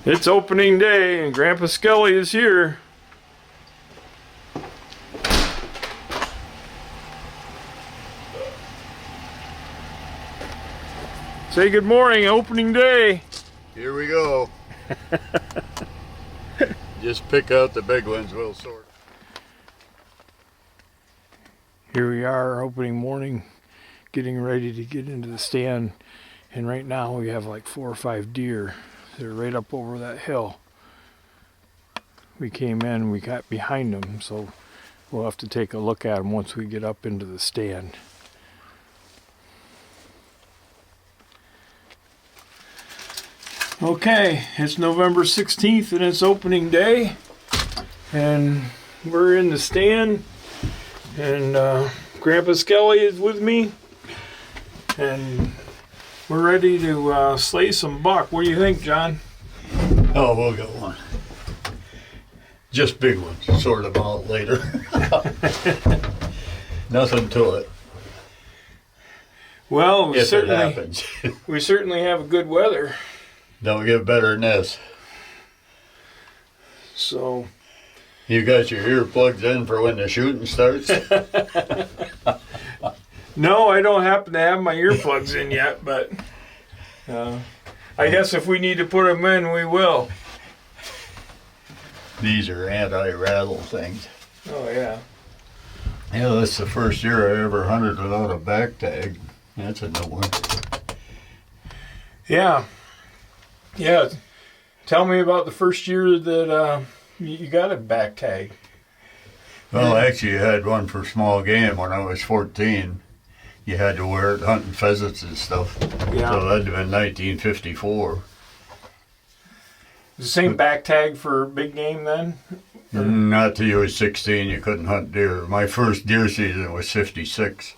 It's opening day and Grandpa Skelly is here. Say good morning, opening day. Here we go. Just pick out the big ones, we'll sort. Here we are, opening morning, getting ready to get into the stand. And right now we have like 4 or 5 deer. They're right up over that hill. We came in, we got behind them, so we'll have to take a look at them once we get up into the stand. Okay, it's November 16th and it's opening day. And we're in the stand. And Grandpa Skelly is with me. And we're ready to slay some buck. What do you think, John? Oh, we'll get one. Just big ones, sort them out later. Nothing to it. Well, If it happens. we certainly have good weather. Don't get better than this. So You got your earplugs in for when the shooting starts? no, I don't happen to have my earplugs in yet, but I guess if we need to put them in, we will. These are anti-rattle things. Oh, yeah. Yeah, that's the first year I ever hunted without a back tag. That's a new one. Yeah. Yeah. Tell me about the first year that you got a back tag. Well, actually, I had one for small game when I was 14. You had to wear it hunting pheasants and stuff. Yeah. So that'd have been 1954. The same back tag for big game then? Not till you was 16, you couldn't hunt deer. My first deer season was 56.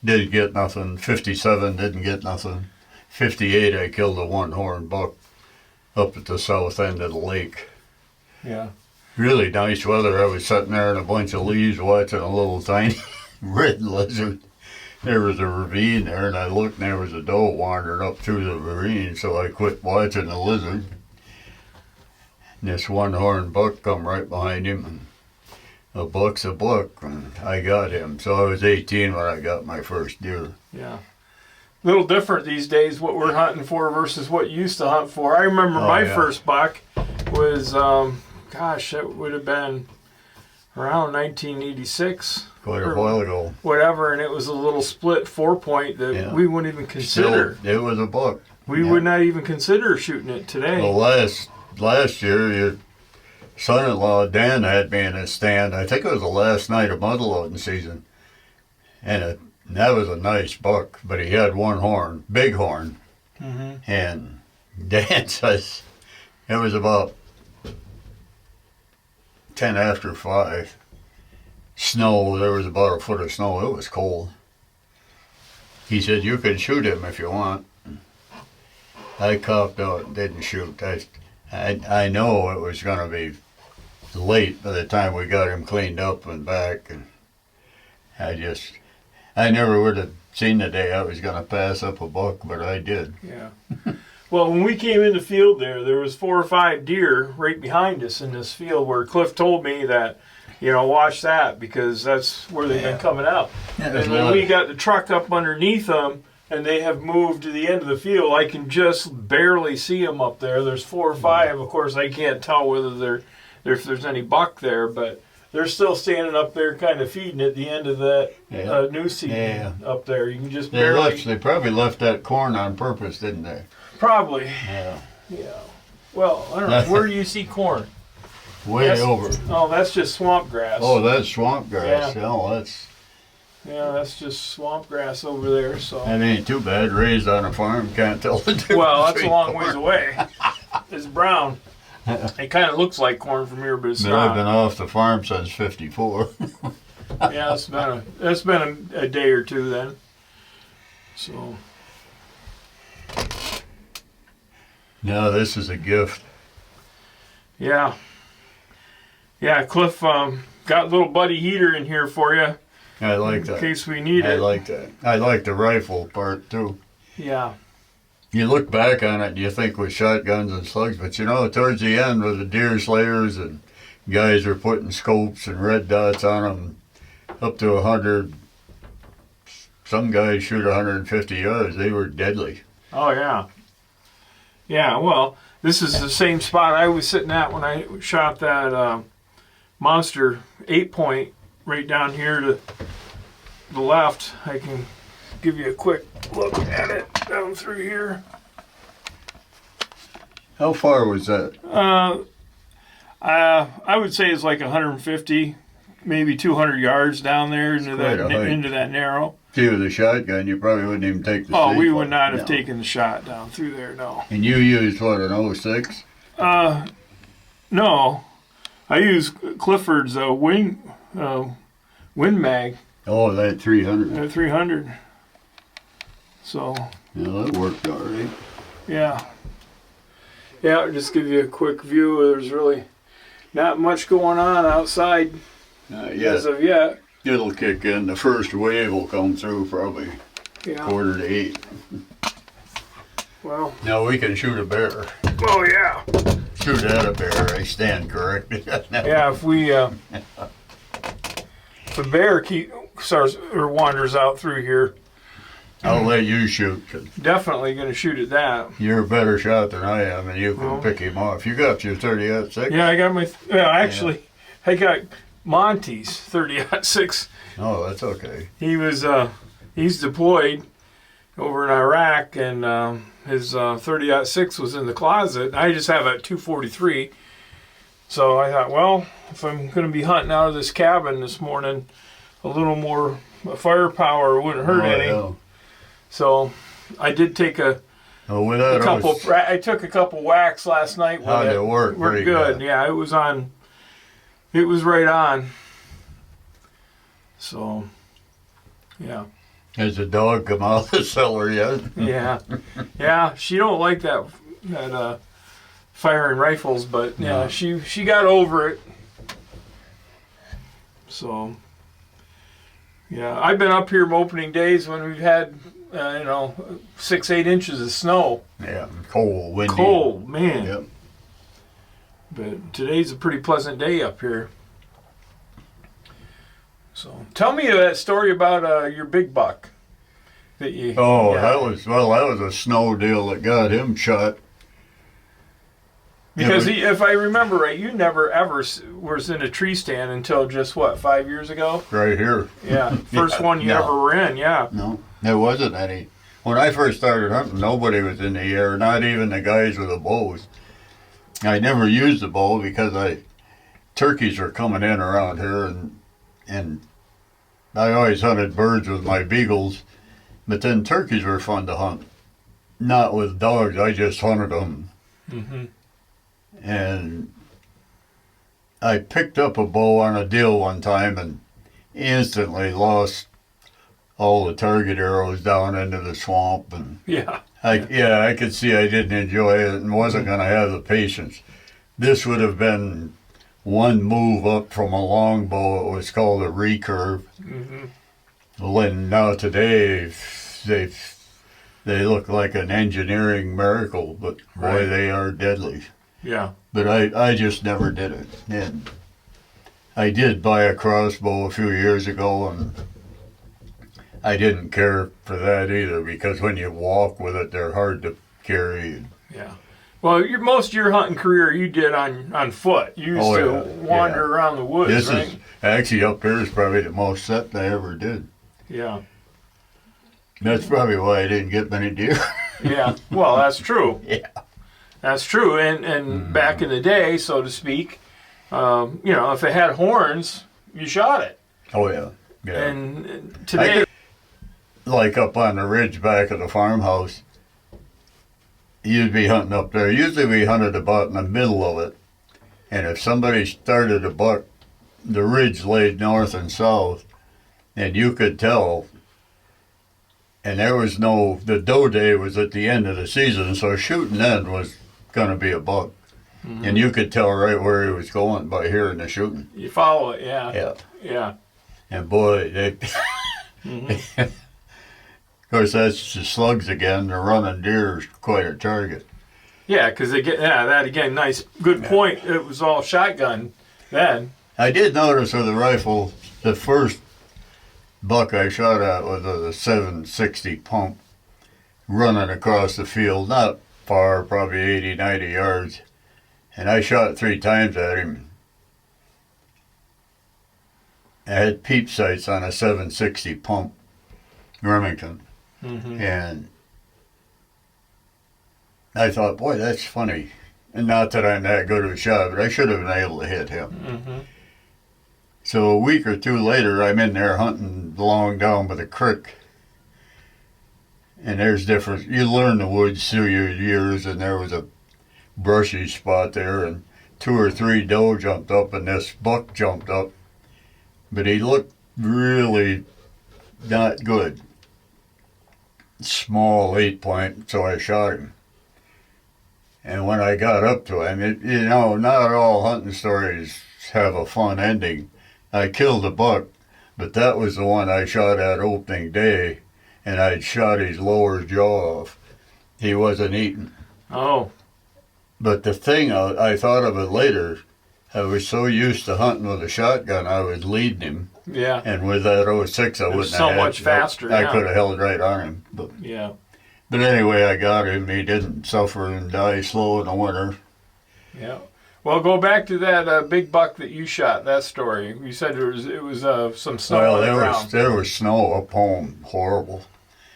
Didn't get nothing. 57, didn't get nothing. 58, I killed a one-horn buck up at the south end of the lake. Yeah. Really nice weather. I was sitting there in a bunch of leaves watching a little tiny red lizard. There was a ravine there, and I looked, and there was a doe wandering up through the ravine, so I quit watching the lizard. And this one-horn buck come right behind him, and a buck's a buck, and I got him. So I was 18 when I got my first deer. Yeah. A little different these days, what we're hunting for versus what you used to hunt for. I remember my first buck was, gosh, it would have been around 1986. Quite a while ago. Whatever, and it was a little split 4-point that we wouldn't even consider. Still, it was a buck. We would not even consider shooting it today. Well, last year, your son-in-law Dan had me in his stand. I think it was the last night of muzzleloading season, and that was a nice buck. But he had one horn, big horn, and Dan says it was about 10 after 5. Snow. There was about a foot of snow. It was cold. He said, "You can shoot him if you want." I copped out and didn't shoot. I know it was going to be late by the time we got him cleaned up and back, and I never would have seen the day I was going to pass up a buck, but I did. Yeah. Well, when we came in the field there was 4 or 5 deer right behind us in this field where Cliff told me that, watch that because that's where they've been coming out. Yeah, and when we got the truck up underneath them, and they have moved to the end of the field, I can just barely see them up there. There's 4 or 5. Of course, I can't tell whether if there's any buck there, but they're still standing up there kind of feeding at the end of that new season up there. You can just barely... They probably left that corn on purpose, didn't they? Probably. Yeah. Yeah. Well, I don't know. Where do you see corn? Way over. Oh, that's just swamp grass. Oh, that's swamp grass. Yeah. Oh, that's just swamp grass over there. So that ain't too bad. Raised on a farm, can't tell the difference. Well, that's a long ways away. It's brown. It kind of looks like corn from here, but it's not. I've been off the farm since '54. Yeah, it's been a day or two then. So. No, this is a gift. Yeah. Yeah, Cliff got a little buddy heater in here for you. I like that. In case we need it. I like that. I like the rifle part too. Yeah. you look back on it and you think with shotguns and slugs, but you know, towards the end with the deer slayers and guys are putting scopes and red dots on them up to 100. Some guys shoot 150 yards. They were deadly. Oh, yeah. Yeah, well, this is the same spot I was sitting at when I shot that monster 8-point right down here to the left. I can give you a quick look at it down through here. How far was that? I would say it's like 150, maybe 200 yards down there into that narrow. See, with a shotgun, you probably wouldn't even take the Oh, we safe would off. not have taken the shot down through there, no. And you used, what, an 06? No. I use Clifford's Win Mag Oh, that 300. 300. So, Yeah, that worked all right. yeah. Yeah, I'll just give you a quick view. There's really not much going on outside as of yet. It'll kick in. The first wave will come through probably Yeah. 7:45. Well. Now we can shoot a bear. Oh, yeah. Shoot at a bear. I stand corrected. Yeah, if we if a bear starts or wanders out through here, I'll let you shoot. 'Cause definitely going to shoot at that. you're a better shot than I am, and you can pick him off. You got your 30-06? Yeah, I got my. Actually, I got Monty's 30-06. Oh, that's okay. He was he's deployed over in Iraq, and his 30-06 was in the closet. I just have a 243. So I thought, well, if I'm going to be hunting out of this cabin this morning, a little more firepower wouldn't hurt any. Yeah. So I did take a couple. I took a couple whacks last night. How'd it work? Worked good. Yeah, it was on. It was right on. So, yeah. Has the dog come out of the cellar yet? Yeah, yeah. She don't like that firing rifles, but yeah, No. she got over it. So, yeah, I've been up here opening days when we've had 6-8 inches of snow. Yeah, cold, windy. Cold, man. Yep. But today's a pretty pleasant day up here. So, tell me that story about your big buck that you. Oh, that was a snow deal that got him shot. Because if I remember right, you never ever was in a tree stand until just 5 years ago? Right here. Yeah, first one you ever were in. Yeah. No, there wasn't any. When I first started hunting, nobody was in the air, not even the guys with the bows. I never used the bow because turkeys are coming in around here, and I always hunted birds with my beagles, but then turkeys were fun to hunt. Not with dogs, I just hunted them. Mm-hmm. And I picked up a bow on a deal one time and instantly lost all the target arrows down into the swamp. And Yeah. I could see I didn't enjoy it and wasn't going to have the patience. This would have been one move up from a longbow. It was called a recurve. Mm-hmm. Well, and now today they look like an engineering miracle, but boy, they are deadly. Yeah. But I just never did it. And I did buy a crossbow a few years ago, and I didn't care for that either, because when you walk with it, they're hard to carry. Yeah. Well, most of your hunting career you did on foot. You used to wander around the woods, this right? is actually up here is probably the most set I ever did. Yeah. That's probably why I didn't get many deer. Yeah. Well, that's true. Yeah. That's true. And back in the day, so to speak, if it had horns, you shot it. Oh, yeah. Yeah. And today, like up on the ridge back of the farmhouse, you'd be hunting up there. Usually we hunted about in the middle of it. And if somebody started a buck, the ridge laid north and south, and you could tell. And there was the doe day was at the end of the season, so shooting then was going to be a buck. Mm-hmm. And you could tell right where he was going by hearing the shooting. You follow it, yeah. Yeah. Yeah. And boy, they... Of course, that's the slugs again. The running deer is quite a target. Yeah, because they get that again. Nice, good point. It was all shotgun then. I did notice with the rifle, the first buck I shot at was a 760 pump running across the field, not far, probably 80, 90 yards. And I shot 3 times at him. I had peep sights on a 760 pump Remington. Mm-hmm. And I thought, boy, that's funny. And not that I'm that good of a shot, but I should have been able to hit him. Mm-hmm. So a week or 2 later, I'm in there hunting along down by the creek. And there's different, you learn the woods through your years, and there was a brushy spot there, and 2 or 3 doe jumped up, and this buck jumped up. But he looked really not good. Small 8-point, so I shot him. And when I got up to him, not all hunting stories have a fun ending. I killed a buck, but that was the one I shot at opening day, and I'd shot his lower jaw off. He wasn't eating. Oh. But the thing, I thought of it later, I was so used to hunting with a shotgun, I was leading him. Yeah. And with that '06, I wouldn't have so had much faster. I could have held right on him. But, yeah. But anyway, I got him. He didn't suffer and die slow in the winter. Yeah. Well, go back to that big buck that you shot. That story. You said it was some snow on the ground. There was snow up home, horrible.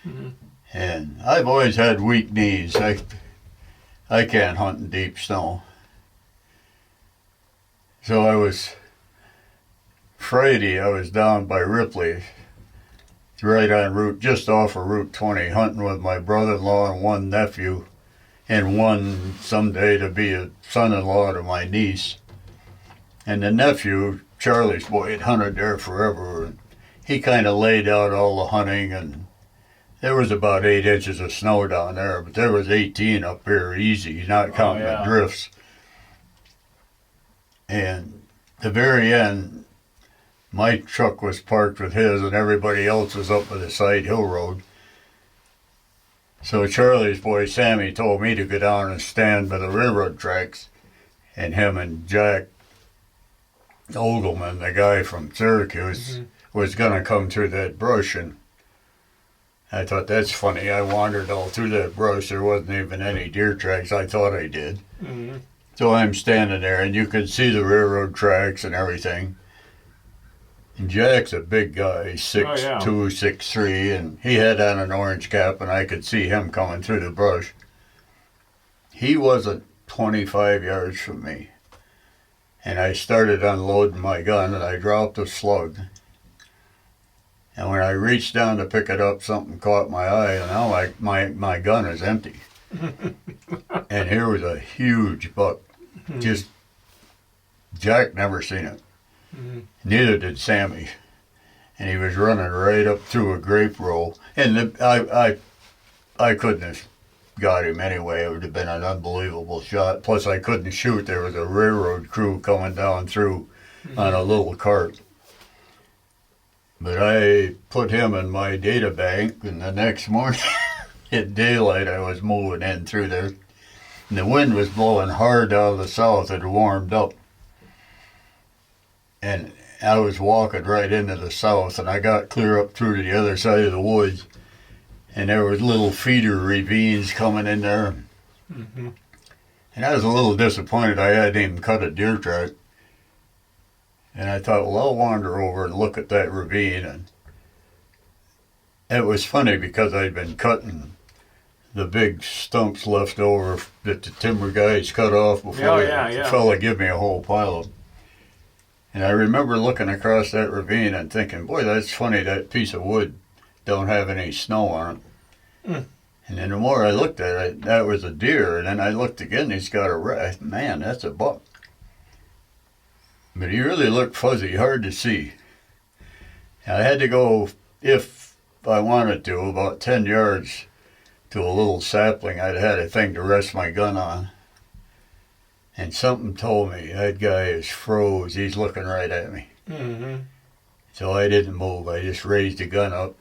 Mm-hmm. And I've always had weak knees. I can't hunt in deep snow. So Friday, I was down by Ripley, right on just off of Route 20, hunting with my brother-in-law and one nephew, and one someday to be a son-in-law to my niece. And the nephew, Charlie's boy, had hunted there forever, and he kind of laid out all the hunting, and there was about 8 inches of snow down there, but there was 18 up here easy, not counting the drifts. And the very end, my truck was parked with his, and everybody else was up by the side hill road. So Charlie's boy, Sammy, told me to go down and stand by the railroad tracks, and him and Jack Ogelman, the guy from Syracuse, was going to come through that brush, and I thought, that's funny. I wandered all through that brush. There wasn't even any deer tracks. I thought I did. Mm-hmm. So I'm standing there, and you could see the railroad tracks and everything. And Jack's a big guy, 6'2", 6'3", and he had on an orange cap, and I could see him coming through the brush. He wasn't 25 yards from me. And I started unloading my gun, and I dropped a slug. And when I reached down to pick it up, something caught my eye, and now my gun is empty. And here was a huge buck. Just, Jack never seen it. Neither did Sammy. And he was running right up through a grape row. And I couldn't have got him anyway. It would have been an unbelievable shot. Plus, I couldn't shoot. There was a railroad crew coming down through on a little cart. But I put him in my data bank, and the next morning at daylight I was moving in through there. And the wind was blowing hard out of the south. It had warmed up. And I was walking right into the south, and I got clear up through to the other side of the woods. And there was little feeder ravines coming in there. Mm-hmm. And I was a little disappointed I hadn't even cut a deer track. And I thought, well, I'll wander over and look at that ravine. And it was funny because I'd been cutting the big stumps left over that the timber guys cut off before the fella gave me a whole pile of them. And I remember looking across that ravine and thinking, boy, that's funny, that piece of wood don't have any snow on it. Mm. And then the more I looked at it, that was a deer. And then I looked again, he's got a rat. Man, that's a buck. But he really looked fuzzy, hard to see. I had to go, if I wanted to, about 10 yards to a little sapling. I'd had a thing to rest my gun on. And something told me, that guy is froze. He's looking right at me. Mm-hmm. So I didn't move. I just raised the gun up.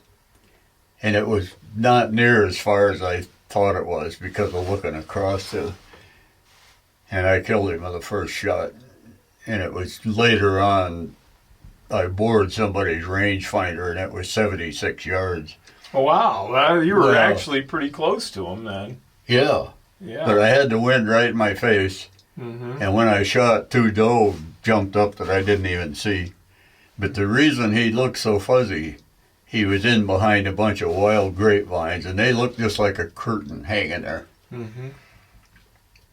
and it was not near as far as I thought it was because of looking across the. And I killed him with the first shot. And it was later on, I bored somebody's rangefinder, and it was 76 yards. Oh, wow. You were Well, actually pretty close to him then. Yeah. Yeah. But I had the wind right in my face. Mm-hmm. And when I shot, 2 doe jumped up that I didn't even see. But the reason he looked so fuzzy, he was in behind a bunch of wild grapevines, and they looked just like a curtain hanging there. Mm-hmm.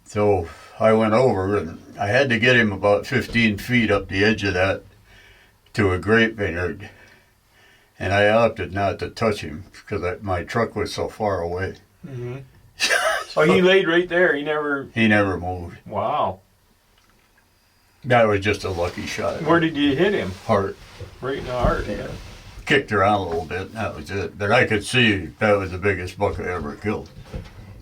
So I went over, and I had to get him about 15 feet up the edge of that to a grape vineyard. And I opted not to touch him because my truck was so far away. Mm-hmm. Oh, he laid right there. He never moved. Wow. That was just a lucky shot. Where did you hit him? Heart. Right in the heart. Yeah. Kicked around a little bit, and that was it. But I could see that was the biggest buck I ever killed.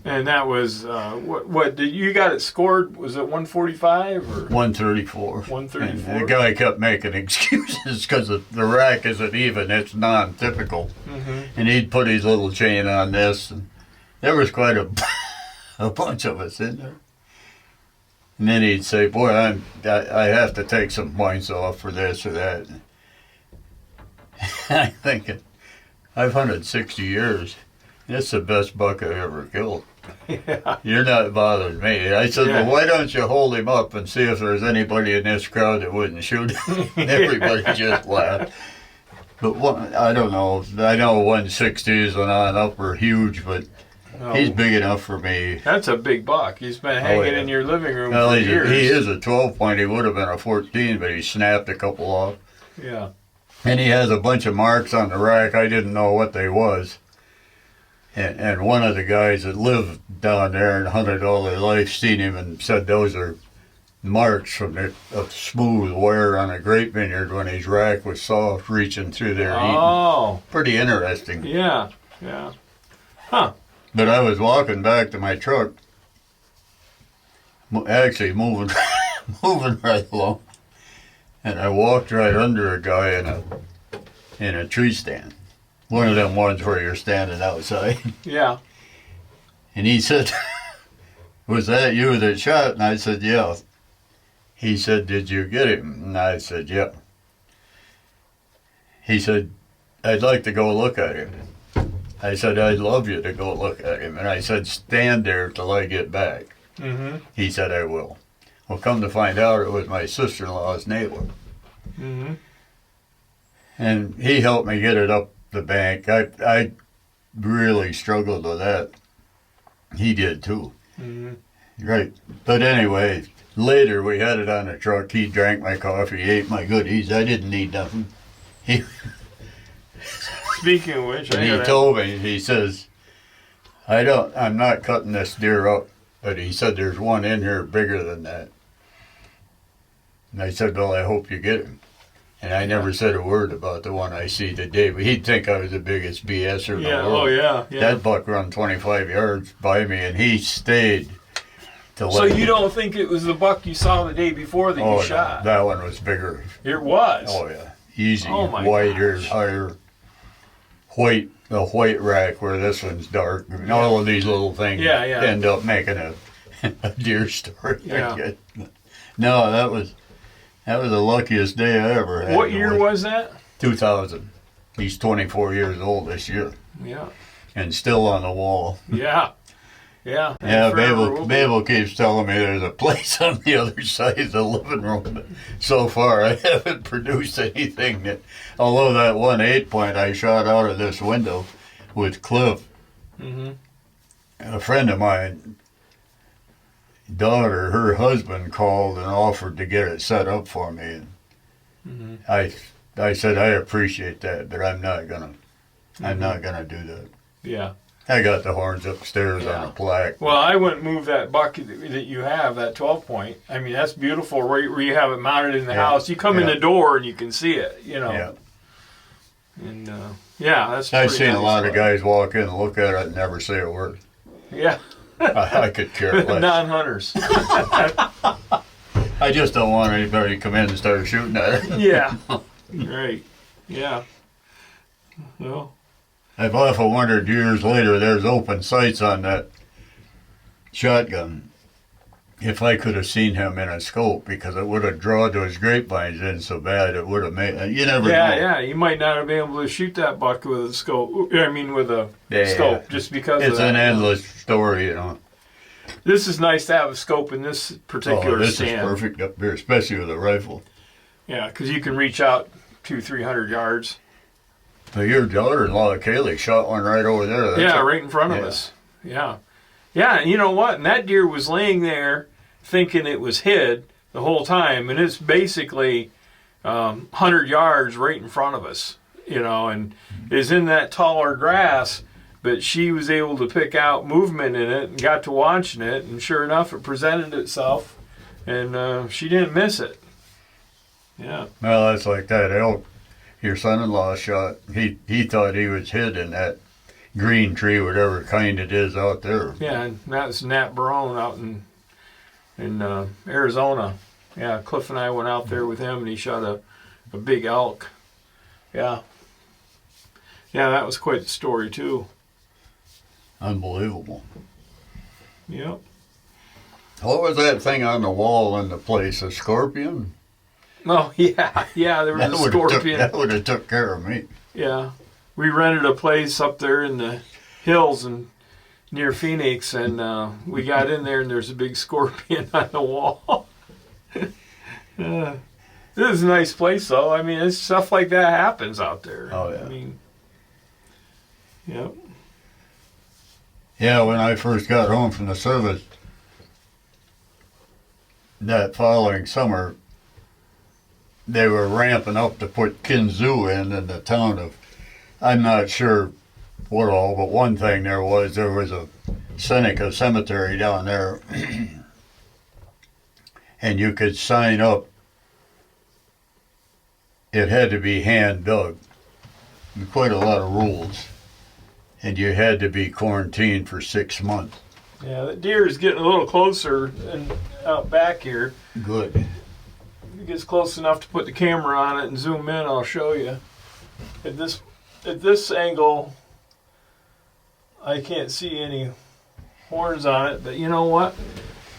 And that was, what did you got it scored? Was it 145 or? 134. 134. And the guy kept making excuses because the rack isn't even. It's non-typical. Mm-hmm. And he'd put his little chain on this. And there was quite a bunch of us in there. And then he'd say, boy, I have to take some points off for this or that. And I'm thinking, I've hunted 60 years. It's the best buck I ever killed. Yeah. You're not bothering me. I said, Yeah. well, why don't you hold him up and see if there's anybody in this crowd that wouldn't shoot him? Everybody just laughed. But I don't know. I know 160s and on up are huge, but he's big enough for me. That's a big buck. He's been hanging in your living room Well, for years. He is a 12 point. He would have been a 14, but he snapped a couple off. Yeah. And he has a bunch of marks on the rack. I didn't know what they was. And one of the guys that lived down there and hunted all their life seen him and said those are marks from a smooth wear on a grape vineyard when his rack was soft, reaching through there eating. Pretty interesting. Yeah, yeah. Huh. But I was walking back to my truck, actually moving right along, and I walked right under a guy in a tree stand. One of them ones where you're standing outside. Yeah. And he said, was that you that shot? And I said, yeah. He said, did you get him? And I said, yeah. He said, I'd like to go look at him. I said, I'd love you to go look at him. And I said, stand there till I get back. Mm-hmm. He said, I will. Well, come to find out, it was my sister-in-law's neighbor. Mm-hmm. And he helped me get it up the bank. I really struggled with that. He did too. Mm-hmm. Right. But anyway, later we had it on the truck. He drank my coffee, ate my goodies. I didn't need nothing. Speaking of which, he told me, he says, I'm not cutting this deer up, but he said there's one in here bigger than that. And I said, well, I hope you get him. And I never said a word about the one I see today, but he'd think I was the biggest BSer in the world. Oh, yeah. That buck run 25 yards by me, and he stayed to So you don't think it was the buck you saw the day before that you shot? No, that one was bigger. It was? Oh, yeah. Easy, Oh my whiter, gosh. higher, the white rack where this one's dark. I mean, all of these little things end up making a deer story. Yeah. No, that was the luckiest day I ever had. What year was that? 2000. He's 24 years old this year. Yeah. And still on the wall. Yeah. Yeah. Yeah, Mabel keeps telling me there's a place on the other side of the living room, but so far I haven't produced anything that, although that 1 point I shot out of this window with Cliff, a friend of mine, daughter, her husband called and offered to get it set up for me. And I said, I appreciate that, but I'm not gonna do that. Yeah. I got the horns upstairs on a plaque. Well, I wouldn't move that buck that you have, that 12 point. I mean, that's beautiful right where you have it mounted in the house. You come in the door and you can see it, you know. Yeah. And, that's I've pretty seen nice a lot of buck. guys walk in and look at it and never say a word. Yeah. I could care less. Non-hunters. I just don't want anybody to come in and start shooting at it. Yeah. Right. Yeah. Well, I've often wondered years later, there's open sights on that shotgun. If I could have seen him in a scope, because it would have drawn those grapevines in so bad, it would have made. You never know. Yeah. You might not have been able to shoot that buck with a scope. I mean, with a scope, just because it's of that. an endless story, you know. This is nice to have a scope in this particular this stand. is perfect up here, especially with a rifle. Yeah, because you can reach out 200-300 yards. So your daughter-in-law, Kaylee, shot one right over there. Right in front of us. Yeah. Yeah, and you know what? And that deer was laying there thinking it was hid the whole time, and it's basically 100 yards right in front of us, you know, and is in that taller grass, but she was able to pick out movement in it and got to watching it, and sure enough, it presented itself, and she didn't miss it. Yeah. Well, that's like that elk your son-in-law shot. He thought he was hid in that green tree, whatever kind it is out there. Yeah, and that's Nat Barone out in Arizona. Yeah, Cliff and I went out there with him, and he shot a big elk. Yeah. Yeah, that was quite the story, too. Unbelievable. Yep. What was that thing on the wall in the place? A scorpion? Oh, yeah. Yeah, there was a scorpion. That would have took care of me. Yeah. We rented a place up there in the hills and near Phoenix, and we got in there, and there's a big scorpion on the wall. This is a nice place, though. I mean, it's stuff like that happens out there. Oh, yeah. I mean, yep. Yeah, when I first got home from the service that following summer, they were ramping up to put Kinzoo in the town of, I'm not sure what all, but one thing there was a Seneca cemetery down there, and you could sign up. It had to be hand dug. Quite a lot of rules. And you had to be quarantined for 6 months. Yeah, the deer is getting a little closer and out back here. Good. If it gets close enough to put the camera on it and zoom in, I'll show you. At this angle, I can't see any horns on it, but you know what?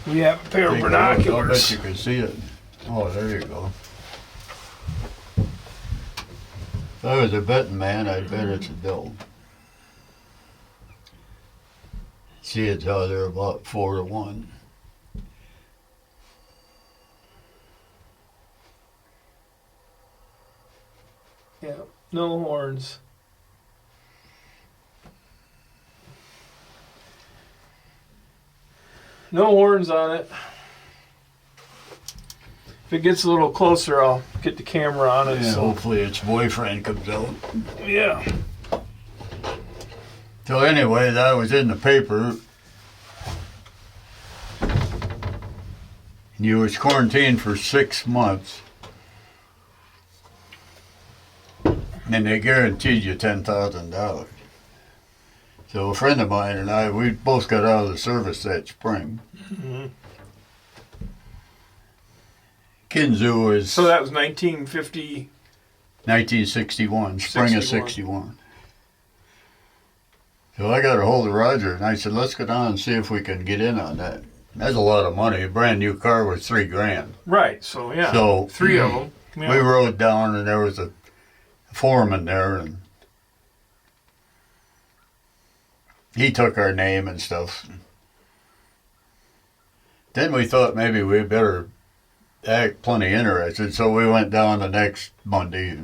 We have a pair of binoculars. I bet you can see it. Oh, there you go. If I was a betting man, I'd bet it's a doe. See, it's how they're about 4-1. Yeah, no horns. No horns on it. If it gets a little closer, I'll get the camera on it. Yeah, So. hopefully its boyfriend comes out. Yeah. So anyway, that was in the paper. You was quarantined for 6 months. And they guaranteed you $10,000. So a friend of mine and I, we both got out of the service that spring. Mm-hmm. Kinzoo was So that was 1950. 1961, spring of 61. So I got a hold of Roger and I said, let's go down and see if we can get in on that. That's a lot of money. A brand new car was $3,000. Right. So yeah. So 3 of them. Yeah. we rode down and there was a foreman there and he took our name and stuff. Then we thought maybe we better act plenty interested, so we went down the next Monday.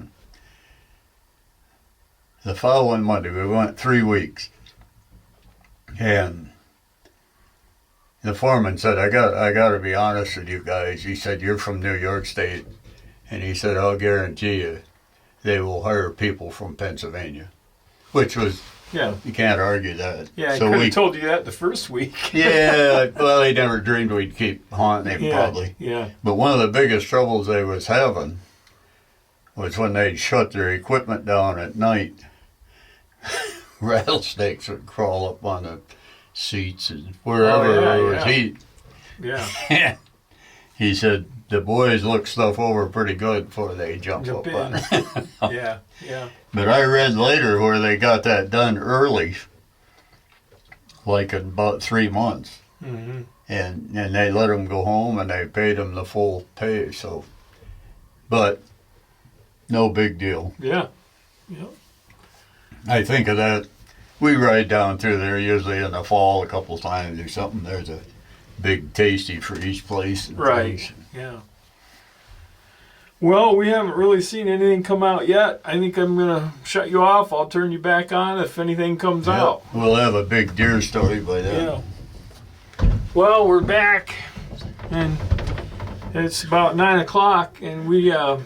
The following Monday, we went 3 weeks. And the foreman said, I got to be honest with you guys. He said, you're from New York State. And he said, I'll guarantee you they will hire people from Pennsylvania. Which was, Yeah. you can't argue that. Yeah. I So could we have told you that the first week. Yeah, well, they never dreamed we'd keep haunting him, probably. Yeah. But one of the biggest troubles they was having was when they'd shut their equipment down at night. Rattlesnakes would crawl up on the seats and wherever there was heat. Yeah. he said the boys look stuff over pretty good before they jump up in. on it. Yeah, yeah. But I read later where they got that done early, like in about 3 months. Mm-hmm. And they let them go home and they paid them the full pay. So, but no big deal. Yeah, yeah. I think of that. We ride down through there usually in the fall a couple times or something. There's a big tasty for each place. And Right. things. Yeah. Well, we haven't really seen anything come out yet. I think I'm going to shut you off. I'll turn you back on if anything comes Yeah, out. we'll have a big deer story by then. Yeah. Well, we're back, and it's about 9 o'clock, and we have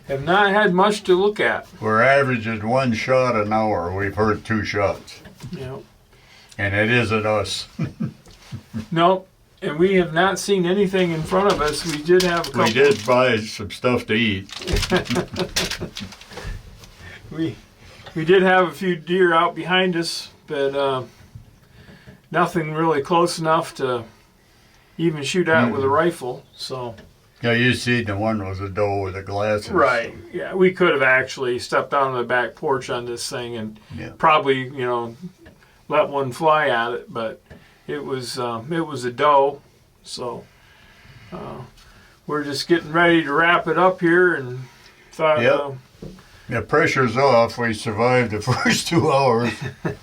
not had much to look at. We're averaging 1 shot an hour. We've heard 2 shots. Yeah. And it isn't us. No, and we have not seen anything in front of us. We did have a couple. We did buy some stuff to eat. we did have a few deer out behind us, but nothing really close enough to even shoot at with a rifle. So. Yeah, you seen the one was a doe with the glasses. Right. Yeah, we could have actually stepped out on the back porch on this thing and probably, let one fly at it, but it was a doe. So we're just getting ready to wrap it up here, and thought. The pressure's off. We survived the first 2 hours.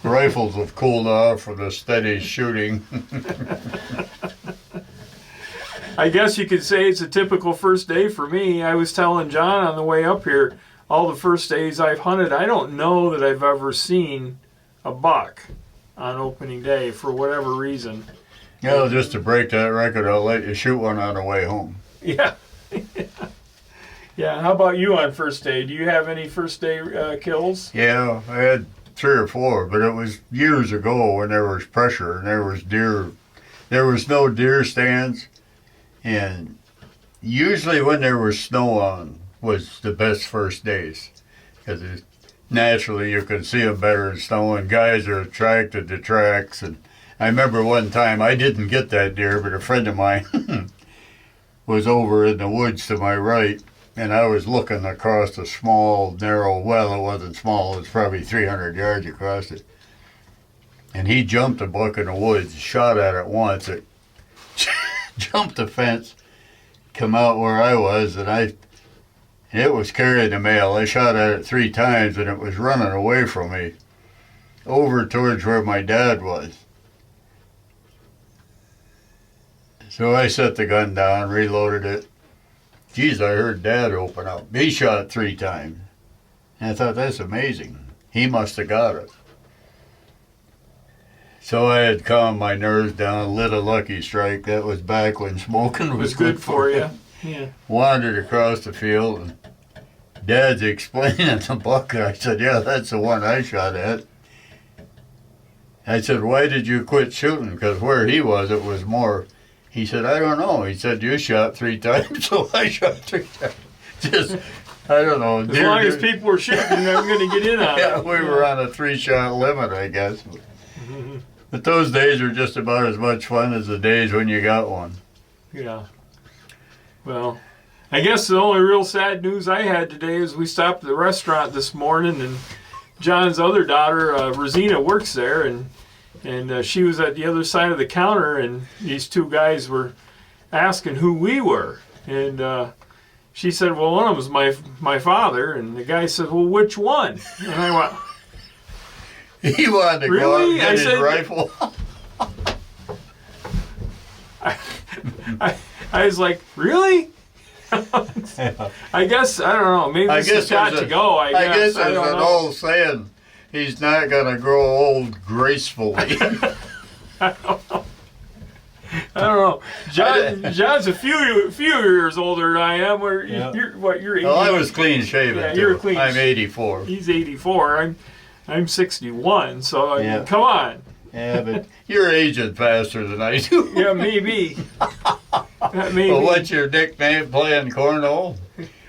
Rifles have cooled off from the steady shooting. I guess you could say it's a typical first day for me. I was telling John on the way up here, all the first days I've hunted, I don't know that I've ever seen a buck on opening day for whatever reason. Yeah, just to break that record, I'll let you shoot one on the way home. Yeah. Yeah, how about you on first day? Do you have any first day kills? Yeah, I had 3 or 4, but it was years ago when there was pressure and there was deer. There was no deer stands, and usually when there was snow on was the best first days, because naturally you can see them better in snow, and guys are attracted to tracks. And I remember one time I didn't get that deer, but a friend of mine was over in the woods to my right, and I was looking across a small, narrow, well, it wasn't small, it was probably 300 yards across it. And he jumped a buck in the woods, shot at it once, it jumped the fence, come out where I was, and it was carrying the mail. I shot at it 3 times, and it was running away from me, over towards where my dad was. So I set the gun down, reloaded it. Geez, I heard Dad open up. He shot 3 times. And I thought, that's amazing. He must have got it. So I had calmed my nerves down, lit a Lucky Strike. That was back when smoking was good for you. Yeah. Wandered across the field, and Dad's explaining the buck. I said, yeah, that's the one I shot at. I said, why did you quit shooting? Because where he was, it was more. He said, I don't know. He said, you shot 3 times, so I shot 3 times. Just, I don't know. As long as people were shooting, I'm going to get in on it. Yeah, we were on a 3-shot limit, I guess. But those days are just about as much fun as the days when you got one. Yeah. Well, I guess the only real sad news I had today is we stopped at the restaurant this morning, and John's other daughter, Rosina, works there, and she was at the other side of the counter, and these 2 guys were asking who we were. And she said, well, one of them was my father. And the guy said, well, which one? And I went, he wanted to go out and get his rifle. I was like, really? I guess, I don't know, maybe it's got to go, I guess. I guess there's an old saying, he's not going to grow old gracefully. I don't know. John's a few years older than I am. You're 80. Well, I was clean shaven. Yeah, you're clean. I'm 84. He's 84. I'm 61. So I mean, come on. Yeah, but you're aging faster than I do. Yeah, maybe. Maybe. Well, what's your nickname playing cornhole?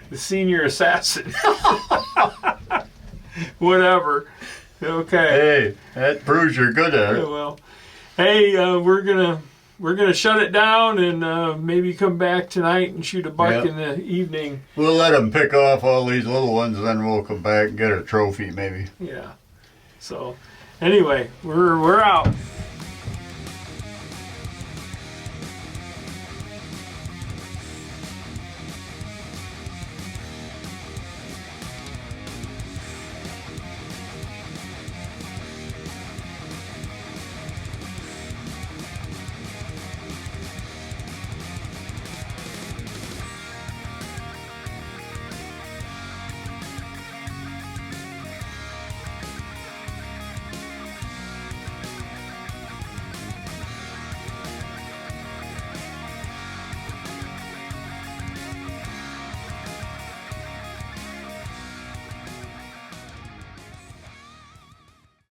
The senior assassin. Whatever. Okay. Hey, that proves you're good at it. Yeah, well, hey, we're gonna we're gonna shut it down and maybe come back tonight and shoot a buck Yep. in the evening. We'll let them pick off all these little ones, and then we'll come back and get a trophy maybe. Yeah. So, anyway, we're out.